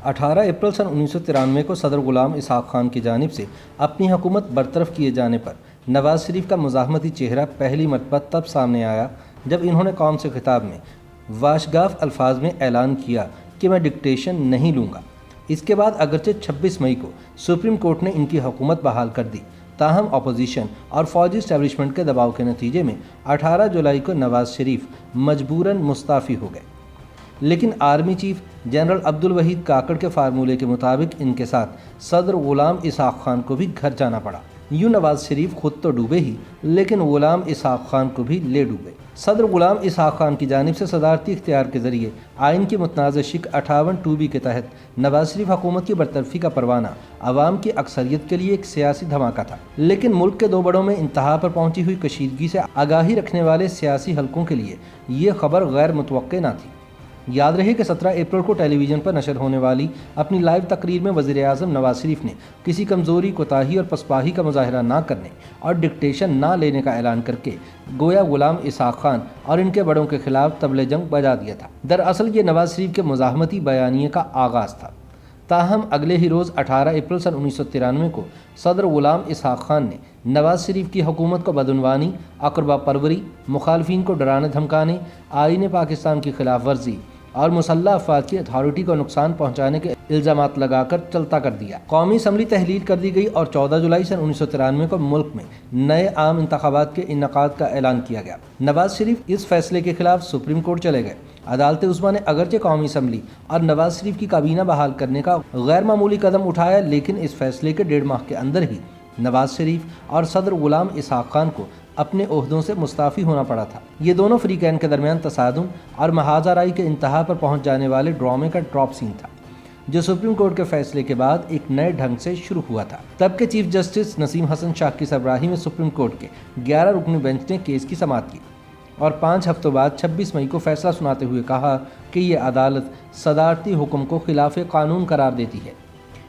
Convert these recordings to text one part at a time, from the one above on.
18 April 1993 کو صدر غلام اسحاق خان کی جانب سے اپنی حکومت برطرف کیے جانے پر نواز شریف کا مزاحمتی چہرہ پہلی مرتبہ تب سامنے آیا جب انہوں نے قوم سے خطاب میں واشگاف الفاظ میں اعلان کیا کہ میں ڈکٹیشن نہیں لوں گا۔ اس کے بعد اگرچہ 26 مئی کو سپریم کورٹ نے ان کی حکومت بحال کر دی، تاہم اپوزیشن اور فوجی اسٹیبلشمنٹ کے دباؤ کے نتیجے میں 18 جولائی کو نواز شریف مجبوراً مستعفی ہو گئے، لیکن army chief general Abdul Waheed Kakar کے فارمولے کے مطابق ان کے ساتھ صدر غلام اسحاق خان کو بھی گھر جانا پڑا۔ یوں نواز شریف خود تو ڈوبے ہی، لیکن غلام اسحاق خان کو بھی لے ڈوبے۔ صدر غلام اسحاق خان کی جانب سے صدارتی اختیار کے ذریعے آئین کی متنازع شق 58(2)B کے تحت نواز شریف حکومت کی برطرفی کا پروانہ عوام کی اکثریت کے لیے ایک سیاسی دھماکہ تھا، لیکن ملک کے دو بڑوں میں انتہا پر پہنچی ہوئی کشیدگی سے آگاہی رکھنے والے سیاسی حلقوں کے لیے یہ خبر غیر متوقع نہ تھی۔ یاد رہے کہ 17 اپریل کو ٹیلی ویژن پر نشر ہونے والی اپنی لائیو تقریر میں وزیر اعظم نواز شریف نے کسی کمزوری، کوتاہی اور پسپاہی کا مظاہرہ نہ کرنے اور ڈکٹیشن نہ لینے کا اعلان کر کے گویا غلام اسحاق خان اور ان کے بڑوں کے خلاف طبل جنگ بجا دیا تھا۔ دراصل یہ نواز شریف کے مزاحمتی بیانیے کا آغاز تھا، تاہم اگلے ہی روز 18 اپریل 1993 کو صدر غلام اسحاق خان نے نواز شریف کی حکومت کو بدعنوانی، اقربا پروری، مخالفین کو ڈرانے دھمکانے، آئین پاکستان کی خلاف ورزی اور مسلح افواج کی اتھارٹی کو نقصان پہنچانے کے الزامات لگا کر چلتا کر دیا۔ قومی اسمبلی تحلیل کر دی گئی اور 14 جولائی 1993 کو ملک میں نئے عام انتخابات کے انعقاد کا اعلان کیا گیا۔ نواز شریف اس فیصلے کے خلاف سپریم کورٹ چلے گئے۔ عدالت عظمیٰ نے اگرچہ قومی اسمبلی اور نواز شریف کی کابینہ بحال کرنے کا غیر معمولی قدم اٹھایا، لیکن اس فیصلے کے 1.5 ماہ کے اندر ہی نواز شریف اور صدر غلام اسحاق خان کو اپنے عہدوں سے مستعفی ہونا پڑا تھا۔ یہ دونوں فریقین کے درمیان تصادم اور محاذ آرائی کے انتہا پر پہنچ جانے والے ڈرامے کا ڈراپ سین تھا، جو سپریم کورٹ کے فیصلے کے بعد ایک نئے ڈھنگ سے شروع ہوا تھا۔ تب کے چیف جسٹس نسیم حسن شاہ کی سربراہی میں سپریم کورٹ کے 11 رکنی بینچ نے کیس کی سماعت کی اور 5 ہفتوں بعد 26 مئی کو فیصلہ سناتے ہوئے کہا کہ یہ عدالت صدارتی حکم کو خلاف قانون قرار دیتی ہے۔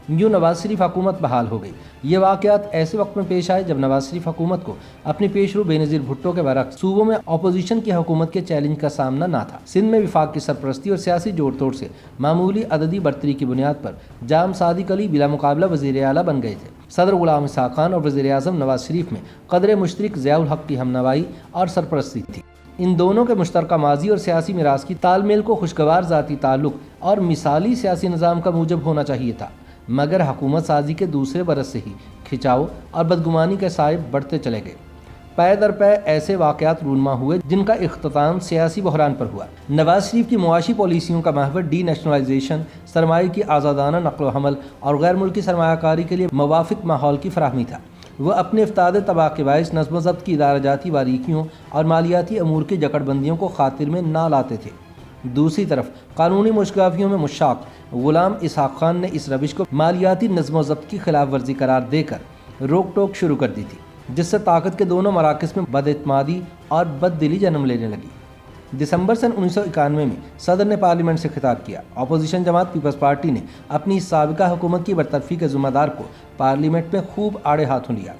یوں نواز شریف حکومت بحال ہو گئی۔ یہ واقعات ایسے وقت میں پیش آئے جب نواز شریف حکومت کو اپنی پیش رو بینظیر بھٹو کے برعکس صوبوں میں اپوزیشن کی حکومت کے چیلنج کا سامنا نہ تھا۔ سندھ میں وفاق کی سرپرستی اور سیاسی جوڑ توڑ سے معمولی عددی برتری کی بنیاد پر جام صادق علی بلا مقابلہ وزیر اعلیٰ بن گئے تھے۔ صدر غلام اسحاق خان اور وزیر اعظم نواز شریف میں قدر مشترک ضیاء الحق کی ہمنوائی اور سرپرستی تھی۔ ان دونوں کے مشترکہ ماضی اور سیاسی میراث کی تال میل کو خوشگوار ذاتی تعلق اور مثالی سیاسی نظام کا موجب ہونا چاہیے تھا، مگر حکومت سازی کے دوسرے برس سے ہی کھچاؤ اور بدگمانی کے سائے بڑھتے چلے گئے۔ پے در پے ایسے واقعات رونما ہوئے جن کا اختتام سیاسی بحران پر ہوا۔ نواز شریف کی معاشی پالیسیوں کا محور ڈی نیشنلائزیشن، سرمایہ کی آزادانہ نقل و حمل اور غیر ملکی سرمایہ کاری کے لیے موافق ماحول کی فراہمی تھا۔ وہ اپنے افتادِ تباہ کے باعث نظم و ضبط کی ادارہ جاتی باریکیوں اور مالیاتی امور کی جکڑ بندیوں کو خاطر میں نہ لاتے تھے۔ دوسری طرف قانونی مشگافیوں میں مشتاق غلام اسحاق خان نے اس روش کو مالیاتی نظم و ضبط کی خلاف ورزی قرار دے کر روک ٹوک شروع کر دی تھی، جس سے طاقت کے دونوں مراکز میں بد اعتمادی اور بد دلی جنم لینے لگی۔ دسمبر 1991 میں صدر نے پارلیمنٹ سے خطاب کیا۔ اپوزیشن جماعت پیپلز پارٹی نے اپنی سابقہ حکومت کی برطرفی کے ذمہ دار کو پارلیمنٹ میں خوب آڑے ہاتھوں لیا۔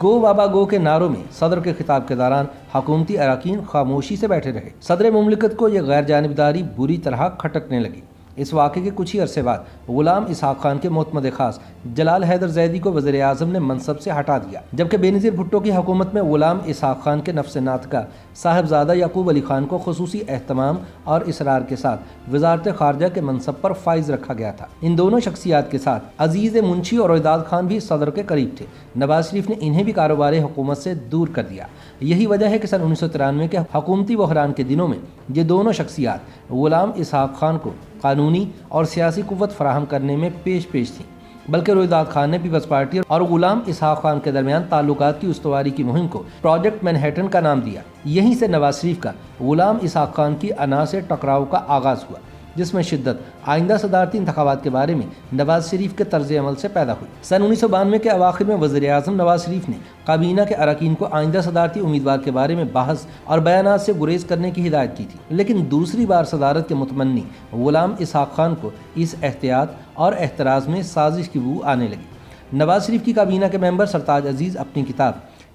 گو بابا گو کے نعروں میں صدر کے خطاب کے دوران حکومتی اراکین خاموشی سے بیٹھے رہے۔ صدر مملکت کو یہ غیر جانبداری بری طرح کھٹکنے لگی۔ اس واقعے کے کچھ ہی عرصے بعد غلام اسحاق خان کے معتمد خاص جلال حیدر زیدی کو وزیر اعظم نے منصب سے ہٹا دیا، جبکہ بینظیر بھٹو کی حکومت میں غلام اسحاق خان کے نفس ناطقہ صاحبزادہ یعقوب علی خان کو خصوصی اہتمام اور اصرار کے ساتھ وزارت خارجہ کے منصب پر فائز رکھا گیا تھا۔ ان دونوں شخصیات کے ساتھ عزیز منشی اور اعداد خان بھی صدر کے قریب تھے۔ نواز شریف نے انہیں بھی کاروباری حکومت سے دور کر دیا۔ یہی وجہ ہے کہ 1993 کے حکومتی بحران کے دنوں میں یہ دونوں شخصیات غلام اسحاق خان کو قانونی اور سیاسی قوت فراہم کرنے میں پیش تھیں، بلکہ رویداد خان نے پیپلز پارٹی اور غلام اسحاق خان کے درمیان تعلقات کی استواری کی مہم کو پروجیکٹ مینہٹن کا نام دیا۔ یہیں سے نواز شریف کا غلام اسحاق خان کی انا سے ٹکراؤ کا آغاز ہوا، جس میں شدت آئندہ صدارتی انتخابات کے بارے میں نواز شریف کے طرز عمل سے پیدا ہوئی۔ 1992 کے اواخر میں وزیر اعظم نواز شریف نے کابینہ کے اراکین کو آئندہ صدارتی امیدوار کے بارے میں بحث اور بیانات سے گریز کرنے کی ہدایت کی تھی، لیکن دوسری بار صدارت کے متمنی غلام اسحاق خان کو اس احتیاط اور احتراز میں سازش کی بو آنے لگی۔ نواز شریف کی کابینہ کے ممبر سرتاج عزیز اپنی کتاب